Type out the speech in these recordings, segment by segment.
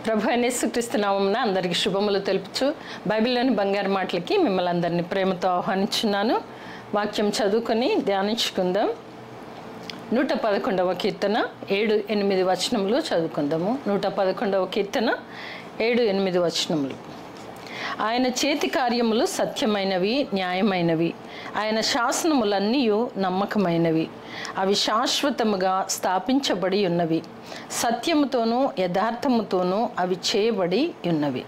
ప్రభు అయిన యేసుక్రీస్తు నామమున అందరికీ శుభములు తెలుపుచు బైబిల్లోని బంగారు మాటలకి మిమ్మల్ని అందరినీ ప్రేమతో ఆహ్వానించున్నాను. వాక్యం చదువుకొని ధ్యానించుకుందాం. 111వ కీర్తన 7-8 వచనములు చదువుకుందాము. 111వ కీర్తన 7-8 వచనములు. ఆయన చేతి కార్యములు సత్యమైనవి, న్యాయమైనవి. ఆయన శాసనములన్నీ నమ్మకమైనవి. అవి శాశ్వతముగా స్థాపించబడి ఉన్నవి. సత్యముతోనూ యథార్థముతోనూ అవి చేయబడి ఉన్నవి.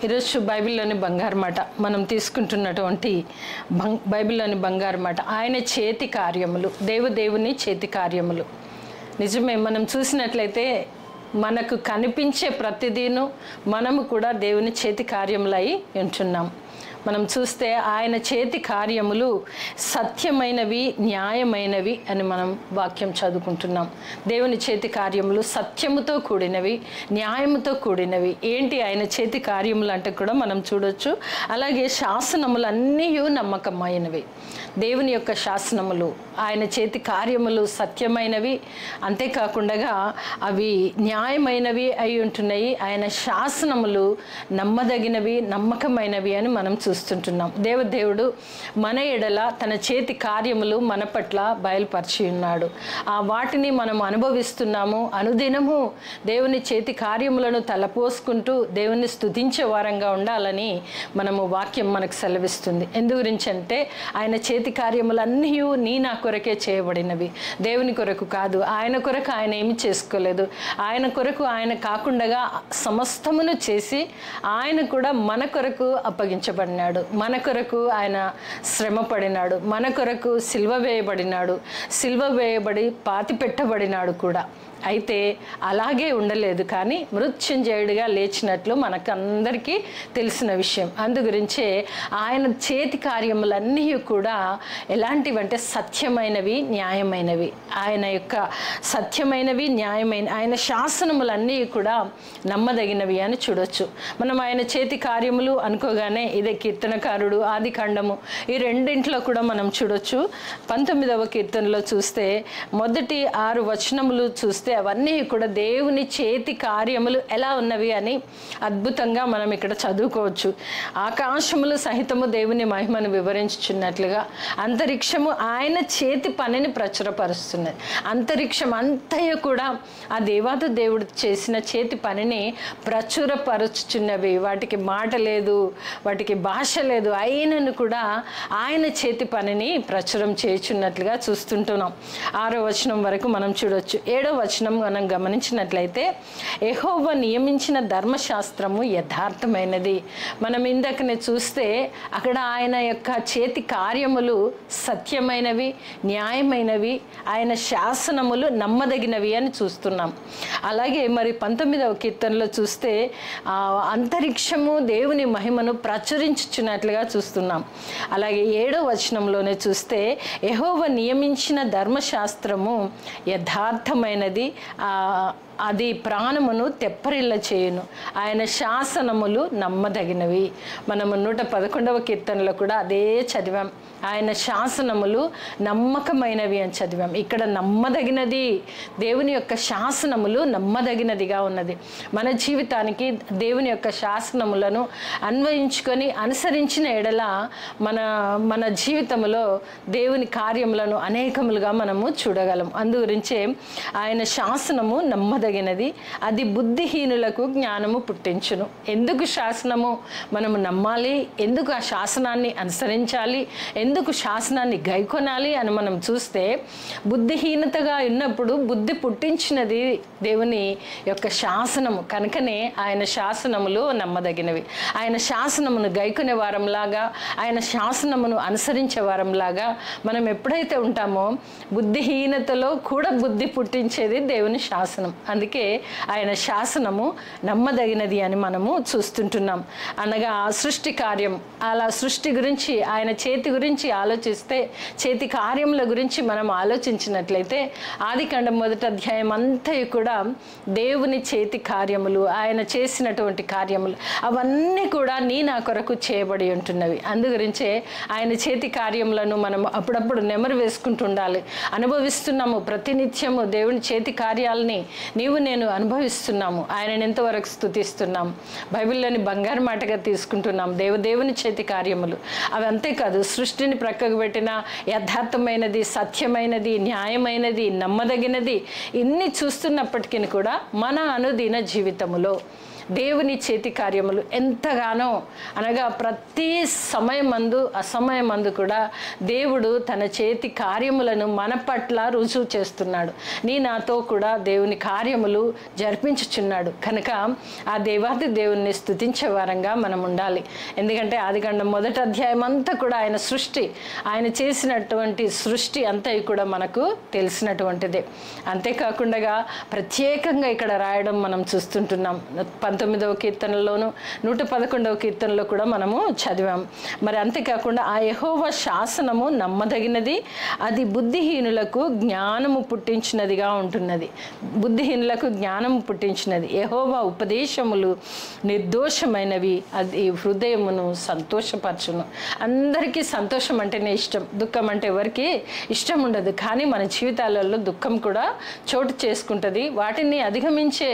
ఈరోజు బైబిల్లోని బంగారు మాట మనం తీసుకుంటున్నటువంటి బైబిల్లోని బంగారు మాట ఆయన చేతి కార్యములు, దేవుని చేతి కార్యములు. నిజమే, మనం చూసినట్లయితే మనకు కనిపించే ప్రతిదీను మనము కూడా దేవుని చేతి కార్యములై ఉంటున్నాం. మనం చూస్తే ఆయన చేతి కార్యములు సత్యమైనవి, న్యాయమైనవి అని మనం వాక్యం చదువుకుంటున్నాం. దేవుని చేతి కార్యములు సత్యముతో కూడినవి, న్యాయముతో కూడినవి. ఏంటి ఆయన చేతి కార్యములు అంటే కూడా మనం చూడొచ్చు. అలాగే శాసనములన్నీ నమ్మకమైనవి. దేవుని యొక్క శాసనములు, ఆయన చేతి కార్యములు సత్యమైనవి, అంతేకాకుండా అవి న్యాయమైనవి అయి ఉంటున్నాయి. ఆయన శాసనములు నమ్మదగినవి, నమ్మకమైనవి అని మనం చూస్తుంటున్నాం. దేవుడు మన ఎడల తన చేతి కార్యములు మన పట్ల బయలుపరిచి ఉన్నాడు. ఆ వాటిని మనం అనుభవిస్తున్నాము. అనుదినము దేవుని చేతి కార్యములను తలపోసుకుంటూ దేవుని స్తుతించే వారంగా ఉండాలని మనము వాక్యం మనకు సెలవిస్తుంది. ఎందు గురించి అంటే ఆయన చేతి కార్యములన్నీ నా కొరకే చేయబడినవి, దేవుని కొరకు కాదు. ఆయన కొరకు ఆయన ఏమి చేసుకోలేదు. ఆయన కొరకు ఆయన కాకుండా సమస్తమును చేసి ఆయన కూడా మన కొరకు అప్పగించబడినాడు. మన కొరకు ఆయన శ్రమ పడినాడు. మన కొరకు సిలువ వేయబడినాడు. సిలువ వేయబడి పాతి పెట్టబడినాడు కూడా. అయితే అలాగే ఉండలేదు, కానీ మృత్యుంజయుడిగా లేచినట్లు మనకందరికీ తెలిసిన విషయం. అందు గురించే ఆయన చేతి కార్యములన్నీ కూడా ఎలాంటివంటే సత్యమైనవి, న్యాయమైనవి. ఆయన యొక్క సత్యమైనవి, న్యాయమైన ఆయన శాసనములన్నీ కూడా నమ్మదగినవి అని చూడొచ్చు. మనం ఆయన చేతి కార్యములు అనుకోగానే ఇదే కీర్తనకారుడు ఆది కాండము ఈ రెండింట్లో కూడా మనం చూడొచ్చు. 19వ కీర్తనలో చూస్తే మొదటి 6 వచనములు చూస్తే అవన్నీ కూడా దేవుని చేతి కార్యములు ఎలా ఉన్నవి అని అద్భుతంగా మనం ఇక్కడ చదువుకోవచ్చు. ఆకాశములు సహితము దేవుని మహిమను వివరించుచున్నట్లుగా అంతరిక్షము ఆయన చేతి పనిని ప్రచురపరుస్తున్నది. అంతరిక్షం అంతయు కూడా ఆ దేవాది దేవుడు చేసిన చేతి పనిని ప్రచురపరుచుచున్నవి. వాటికి మాట లేదు, వాటికి భాష లేదు, అయినను కూడా ఆయన చేతి పనిని ప్రచురం చేయుచున్నట్లుగా చూస్తుంటున్నాం. 6వ వచనం వరకు మనం చూడొచ్చు. 7వ వచనం మనం గమనించినట్లయితే యెహోవా నియమించిన ధర్మశాస్త్రము యథార్థమైనది. మనం ఇందాకనే చూస్తే అక్కడ ఆయన యొక్క చేతి కార్యములు సత్యమైనవి, న్యాయమైనవి, ఆయన శాసనములు నమ్మదగినవి అని చూస్తున్నాం. అలాగే మరి 19వ కీర్తనలో చూస్తే అంతరిక్షము దేవుని మహిమను ప్రచురించుచున్నట్లుగా చూస్తున్నాం. అలాగే 7వ వచనంలోనే చూస్తే యెహోవా నియమించిన ధర్మశాస్త్రము యథార్థమైనది, అది ప్రాణమును తెప్పరిల్ల చేయును. ఆయన శాసనములు నమ్మదగినవి. మనము 111వ కీర్తనలో కూడా అదే చదివాం. ఆయన శాసనములు నమ్మకమైనవి అని చదివాం. ఇక్కడ నమ్మదగినది, దేవుని యొక్క శాసనములు నమ్మదగినదిగా ఉన్నది. మన జీవితానికి దేవుని యొక్క శాసనములను అన్వయించుకొని అనుసరించిన ఎడల మన జీవితంలో దేవుని కార్యములను అనేకములుగా మనము చూడగలం. అందుగురించే ఆయన శాసనము నమ్మదగినది, అది బుద్ధిహీనులకు జ్ఞానము పుట్టించును. ఎందుకు శాసనము మనము నమ్మాలి, ఎందుకు ఆ శాసనాన్ని అనుసరించాలి, ఎందుకు శాసనాన్ని గైకొనాలి అని మనం చూస్తే బుద్ధిహీనతగా ఉన్నప్పుడు బుద్ధి పుట్టించినది దేవుని యొక్క శాసనము. కనుకనే ఆయన శాసనములు నమ్మదగినవి. ఆయన శాసనమును గైకొనే వారంలాగా, ఆయన శాసనమును అనుసరించే వారంలాగా మనం ఎప్పుడైతే ఉంటామో బుద్ధిహీనతలో కూడా బుద్ధి పుట్టించేది దేవుని శాసనం. అందుకే ఆయన శాసనము నమ్మదగినది అని మనము చూస్తుంటున్నాం. అనగా సృష్టి కార్యం, అలా సృష్టి గురించి ఆయన చేతి గురించి ఆలోచిస్తే, చేతి కార్యముల గురించి మనం ఆలోచించినట్లయితే ఆదికాండం 1వ అధ్యాయం అంతా కూడా దేవుని చేతి కార్యములు, ఆయన చేసినటువంటి కార్యములు అవన్నీ కూడా నా కొరకు చేయబడి ఉంటున్నవి. అందుగురించే ఆయన చేతి కార్యములను మనం అప్పుడప్పుడు నెమరు వేసుకుంటుండాలి. అనుభవిస్తున్నాము ప్రతినిత్యము దేవుని చేతి కార్యాలని నీవు నేను అనుభవిస్తున్నాము. ఆయనను ఎంతవరకు స్తుతిస్తున్నాం, బైబిల్లోని బంగారు మాటగా తీసుకుంటున్నాం. దేవుని చేతి కార్యములు అవి అంతేకాదు, సృష్టిని ప్రక్కకు పెట్టిన యథార్థమైనది, సత్యమైనది, న్యాయమైనది, నమ్మదగినది ఇన్ని చూస్తున్నప్పటికీ కూడా మన అనుదిన జీవితములో దేవుని చేతి కార్యములు ఎంతగానో, అనగా ప్రతి సమయమందు అసమయమందు కూడా దేవుడు తన చేతి కార్యములను మన పట్ల రుజువు చేస్తున్నాడు. నాతో కూడా దేవుని కార్యములు జరిపించుచున్నాడు. కనుక ఆ దేవాది దేవుణ్ణి స్తుతించే వారంగా మనం ఉండాలి. ఎందుకంటే ఆదికాండం 1వ అధ్యాయం అంతా కూడా ఆయన సృష్టి, ఆయన చేసినటువంటి సృష్టి అంతా కూడా మనకు తెలిసినటువంటిదే. అంతేకాకుండా ప్రత్యేకంగా ఇక్కడ రాయడం మనం చూస్తుంటున్నాం. 19వ కీర్తనలోను 111వ కీర్తనలో కూడా మనము చదివాం. మరి అంతేకాకుండా ఆ యెహోవా శాసనము నమ్మదగినది, అది బుద్ధిహీనులకు జ్ఞానము పుట్టించినదిగా ఉంటున్నది. బుద్ధిహీనులకు జ్ఞానము పుట్టించినది. యెహోవా ఉపదేశములు నిర్దోషమైనవి, అది హృదయమును సంతోషపరచును. అందరికీ సంతోషం అంటేనే ఇష్టం, దుఃఖం అంటే ఎవరికి ఇష్టం ఉండదు. కానీ మన జీవితాలలో దుఃఖం కూడా చోటు చేసుకుంటుంది. వాటిని అధిగమించే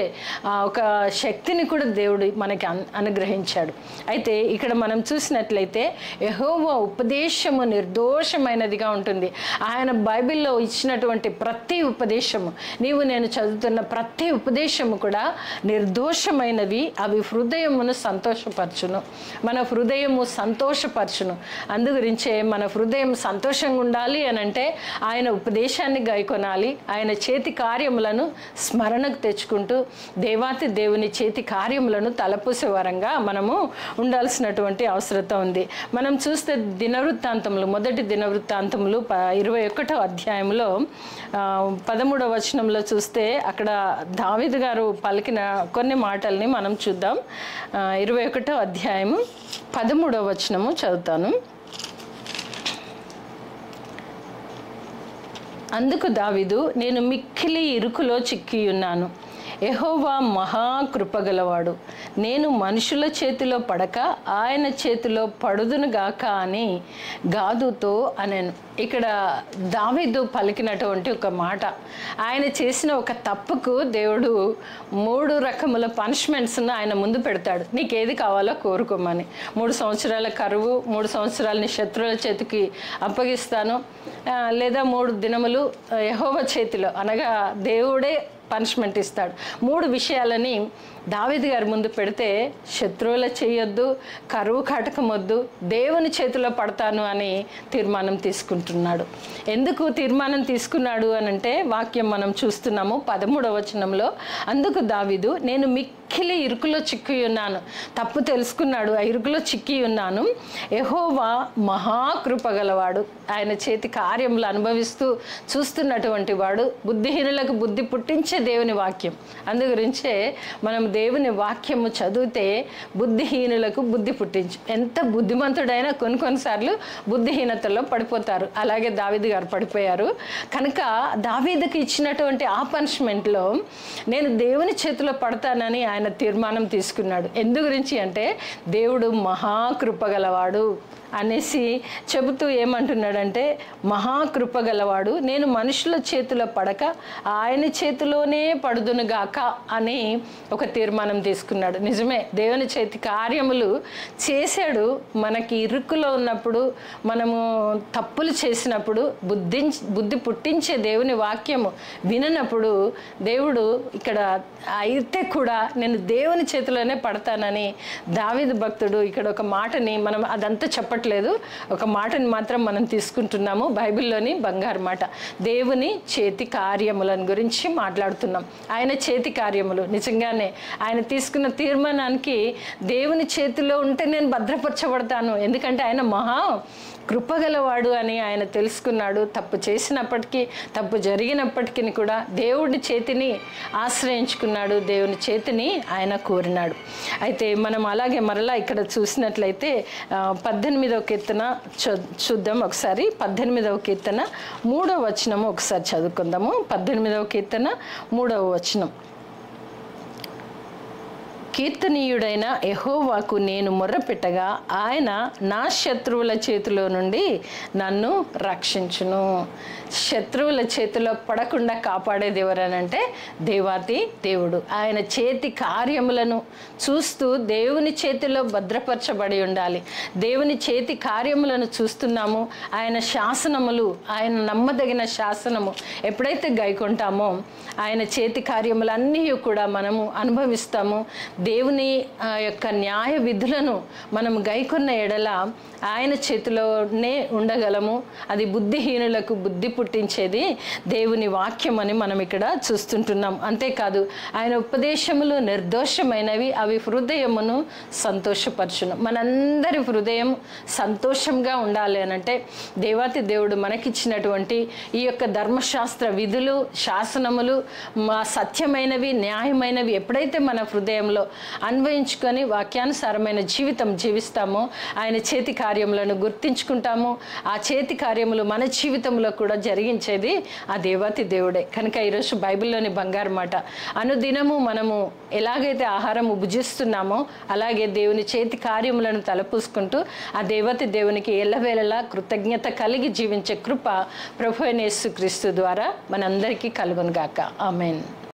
ఒక శక్తిని కూడా దేవుడు మనకి అనుగ్రహించాడు. అయితే ఇక్కడ మనం చూసినట్లయితే యెహోవా ఉపదేశము నిర్దోషమైనదిగా ఉంటుంది. ఆయన బైబిల్లో ఇచ్చినటువంటి ప్రతి ఉపదేశము, నీవు నేను చదువుతున్న ప్రతి ఉపదేశము కూడా నిర్దోషమైనవి. అవి హృదయమును సంతోషపరచును, మన హృదయము సంతోషపరచును. అందుగురించే మన హృదయం సంతోషంగా ఉండాలి అని అంటే ఆయన ఉపదేశాన్ని గైకొనాలి. ఆయన చేతి కార్యములను స్మరణకు తెచ్చుకుంటూ దేవాతి దేవుని చేతి కార్యములను తలపూసే వారంగా మనము ఉండాల్సినటువంటి అవసరత ఉంది. మనం చూస్తే దినవృత్తాంతములు, మొదటి దినవృత్తాంతములు 21వ అధ్యాయంలో 13వ వచనంలో చూస్తే అక్కడ దావీదు గారు పలికిన కొన్ని మాటల్ని మనం చూద్దాం. 21వ అధ్యాయము 13వ వచనము చదువుతాను. అందుకు దావీదు, నేను మిక్కిలి ఇరుకులో చిక్కియున్నాను, యెహోవా మహాకృపగలవాడు, నేను మనుషుల చేతిలో పడక ఆయన చేతిలో పడుదును గాక అని గాదుతో అనెను. ఇక్కడ దావీదు పలికినటువంటి ఒక మాట, ఆయన చేసిన ఒక తప్పుకు దేవుడు 3 రకముల పనిష్మెంట్స్ను ఆయన ముందు పెడతాడు. నీకు ఏది కావాలో కోరుకోమని. 3 సంవత్సరాల కరువు, 3 సంవత్సరాలని శత్రువుల చేతికి అప్పగిస్తాను, లేదా 3 దినములు యెహోవా చేతిలో, అనగా దేవుడే పనిష్మెంట్ ఇస్తాడు. 3 విషయాలని దావీదు గారి ముందు పెడితే, శత్రువుల చేయొద్దు, కరువు కాటకం వద్దు, దేవుని చేతిలో పడతాను అని తీర్మానం తీసుకుంటున్నాడు. ఎందుకు తీర్మానం తీసుకున్నాడు అని అంటే వాక్యం మనం చూస్తున్నాము 13వ వచనంలో. అందుకు దావీదు, నేను మిక్కిలి ఇరుకులో చిక్కి ఉన్నాను, తప్పు తెలుసుకున్నాడు, ఆ ఇరుకులో చిక్కి ఉన్నాను, యెహోవా మహాకృపగలవాడు, ఆయన చేతి కార్యములు అనుభవిస్తూ చూస్తున్నటువంటి వాడు, బుద్ధిహీనులకు బుద్ధి పుట్టించే దేవుని వాక్యం. అందు గురించే మనం దేవుని వాక్యము చదివితే బుద్ధిహీనులకు బుద్ధి పుట్టించు. ఎంత బుద్ధిమంతుడైనా కొన్నిసార్లు బుద్ధిహీనతలో పడిపోతారు. అలాగే దావీదు గారు పడిపోయారు. కనుక దావీదుకి ఇచ్చినటువంటి ఆ పనిష్మెంట్లో నేను దేవుని చేతిలో పడతానని ఆయన తీర్మానం తీసుకున్నాడు. ఎందు గురించి అంటే దేవుడు మహాకృపగలవాడు అనేసి చెబుతూ ఏమంటున్నాడంటే, మహాకృపగలవాడు, నేను మనుషుల చేతిలో పడక ఆయన చేతిలోనే పడుదునుగాక అని ఒక తీర్మానం తీసుకున్నాడు. నిజమే, దేవుని చేతి కార్యములు చేశాడు. మనకి ఇరుకులో ఉన్నప్పుడు, మనము తప్పులు చేసినప్పుడు, బుద్ధి పుట్టించే దేవుని వాక్యము విననప్పుడు దేవుడు ఇక్కడ అయితే కూడా నేను దేవుని చేతిలోనే పడతానని దావీదు భక్తుడు ఇక్కడ ఒక మాటని, మనం అదంతా చెప్పట్లేదు, ఒక మాటని మాత్రం మనం తీసుకుంటున్నాము, బైబిల్లోని బంగారు మాట. దేవుని చేతి కార్యములను గురించి మాట్లాడుతున్నాం. ఆయన చేతి కార్యములు నిజంగానే ఆయన తీసుకున్న తీర్మానానికి దేవుని చేతిలో ఉంటే నేను భద్రపరచబడతాను, ఎందుకంటే ఆయన మహా కృపగలవాడు అని ఆయన తెలుసుకున్నాడు. తప్పు చేసినప్పటికీ, తప్పు జరిగినప్పటికీ కూడా దేవుడి చేతిని ఆశ్రయించుకున్నాడు, దేవుని చేతిని ఆయన కోరినాడు. అయితే మనం అలాగే మరలా ఇక్కడ చూసినట్లయితే 18వ కీర్తన చూద్దాం ఒకసారి. 18వ కీర్తన 3వ వచనము ఒకసారి చదువుకుందాము. 18వ కీర్తన 3వ వచనం. కీర్తనీయుడైన యెహోవాకు నేను మొర్రపెట్టగా ఆయన నా శత్రువుల చేతిలో నుండి నన్ను రక్షించును. శత్రువుల చేతిలో పడకుండా కాపాడేది ఎవరనంటే దేవాతి దేవుడు. ఆయన చేతి కార్యములను చూస్తూ దేవుని చేతిలో భద్రపరచబడి ఉండాలి. దేవుని చేతి కార్యములను చూస్తున్నాము. ఆయన శాసనములు, ఆయన నమ్మదగిన శాసనము ఎప్పుడైతే గైకొంటామో ఆయన చేతి కార్యములన్నీ కూడా మనము అనుభవిస్తాము. దేవుని యొక్క న్యాయ విధులను మనం గైకొన్న ఎడల ఆయన చేతిలోనే ఉండగలము. అది బుద్ధిహీనులకు బుద్ధి పుట్టించేది దేవుని వాక్యం అని మనం ఇక్కడ చూస్తుంటున్నాం. అంతేకాదు ఆయన ఉపదేశములు నిర్దోషమైనవి, అవి హృదయమును సంతోషపరచును. మనందరి హృదయం సంతోషంగా ఉండాలి అనంటే దేవాతి దేవుడు మనకిచ్చినటువంటి ఈ యొక్క ధర్మశాస్త్ర విధులు, శాసనములు సత్యమైనవి, న్యాయమైనవి ఎప్పుడైతే మన హృదయంలో అన్వయించుకొని వాక్యానుసారమైన జీవితం జీవిస్తామో ఆయన చేతి కార్యములను గుర్తించుకుంటాము. ఆ చేతి కార్యములు మన జీవితంలో కూడా జరిగించేది ఆ దేవాతి దేవుడే. కనుక ఈరోజు బైబిల్లోని బంగారు మాట, అనుదినము మనము ఎలాగైతే ఆహారము భుజిస్తున్నామో అలాగే దేవుని చేతి కార్యములను తలపూసుకుంటూ ఆ దేవతి దేవునికి ఎల్లవేళలా కృతజ్ఞత కలిగి జీవించే కృప ప్రభువైన యేసుక్రీస్తు ద్వారా మనందరికీ కలుగును గాక. ఆమేన్.